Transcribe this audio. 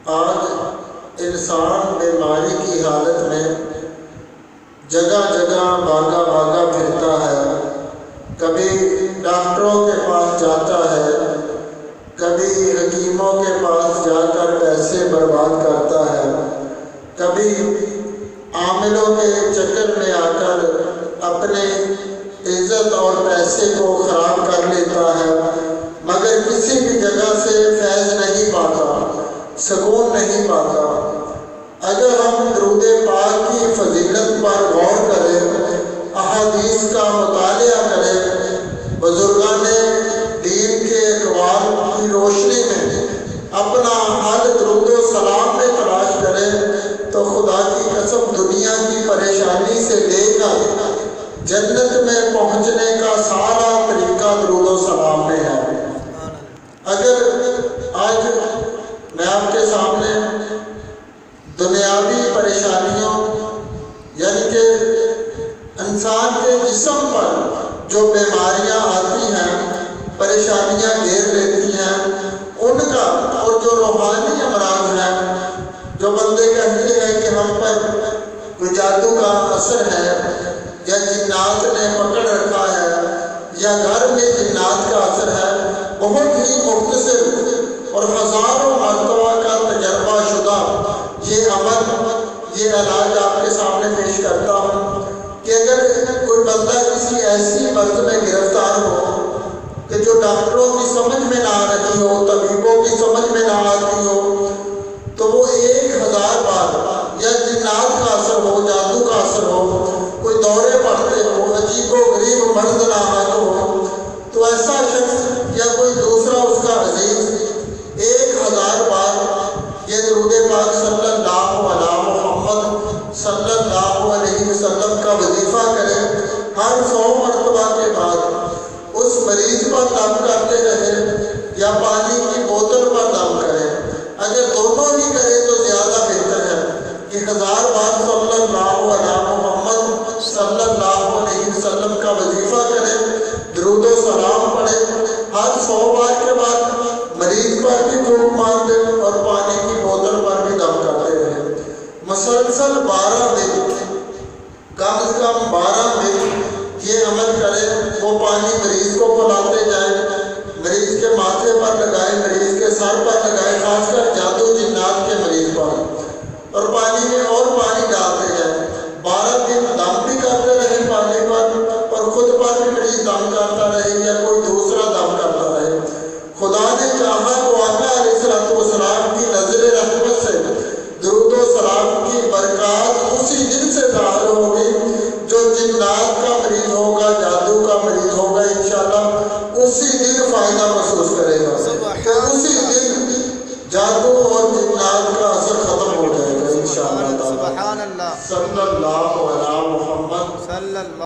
آج انسان بیماری کی حالت میں جگہ جگہ بھاگا بھاگا پھرتا ہے، کبھی ڈاکٹروں کے پاس جاتا ہے، کبھی حکیموں کے پاس جا کر پیسے برباد کرتا ہے، کبھی عاملوں کے چکر میں آ کر اپنے عزت اور پیسے کو خراب کر لیتا ہے، مگر کسی بھی جگہ سے فیض نہیں پاتا، سکون نہیں پاتا۔ اگر ہم درود پاک کی فضیلت پر غور کریں، احادیث کا مطالعہ کریں، بزرگان دین کے اقوال کی روشنی میں اپنا حل درود و سلام میں تلاش کریں، تو خدا کی قسم دنیا کی پریشانی سے لے کر جنت میں پہنچنے کا سارا طریقہ درود و سلام میں ہے۔ اگر آج میں آپ کے سامنے دنیاوی پریشانیوں یعنی کہ انسان کے جسم پر جو بیماریاں آتی ہیں، پریشانیاں گھیر لیتی ہیں، ان کا اور جو روحانی امراض ہیں، جو بندے کہتے ہیں کہ ہم پر کوئی جادو کا اثر ہے یا جنات نے پکڑ رکھا ہے یا گھر میں جنات کا اثر ہے، بہت ہی مختصر اور ہزاروں مرتبہ کا تجربہ شدہ یہ عمل، یہ علاج آپ کے سامنے پیش کرتا ہوں کہ اگر کوئی بندہ کسی ایسی مرض میں گرفتار ہو کہ جو ڈاکٹروں کی سمجھ میں نہ آ رہی ہو، طبیبوں کی سمجھ میں نہ آتی ہو، تو وہ 1000 بار یا جنات کا اثر ہو، جادو کا اثر ہو، کوئی دورے پڑتے ہو، عجیب و غریب مرض لاحق ہو، تو ایسا شخص یا کوئی دوسرا اس کا عزیز 1000 بار یہ درود پاک صلی اللہ علیہ محمد صلی اللہ علیہ وسلم کا وظیفہ کرے، ہر 100 مرتبہ کے بعد اس مریض پر دم کرتے رہے یا پانی کی بوتل پر دم کرے۔ اگر دونوں ہی کرے تو زیادہ بہتر ہے کہ 1000 بار صلی اللہ علیہ محمد صلی اللہ علیہ وسلم کا وظیفہ کرے، درود و سلام پڑھے، ہر 100 بار کے بعد مریض پر بھی پھونک مار دے اور پانی کی بوتل پر بھی دم کرتے رہے۔ مسلسل 12 دن، کم از کم 12 دن یہ عمل کرے۔ وہ پانی مریض کو پلاتے جائے، مریض کے ماتھے پر لگائے، مریض کے سر پر لگائے، خاص کر جادو جنات کے مریض پر، اور پانی میں اور پانی ڈالتے جائے۔ 12 دن دم بھی کرتے رہے پانی پر اور خود پر بھی مریض دم کرتا رہے یا کوئی دوسرا دم کرتا رہے۔ خدا نے چاہا تو آقا علیہ السلام کی نظر رحمت سے درود و سلام کی برکات اسی دن سے ظاہر ہوگی۔ جو جنات کا مریض ہوگا، جادو کا مریض ہوگا، انشاءاللہ اسی دن فائدہ محسوس کرے گا کہ اسی دن جادو اور جنات کا اثر ختم ہو جائے گا انشاءاللہ۔ سبحان اللہ، صلی اللہ علیہ محمد۔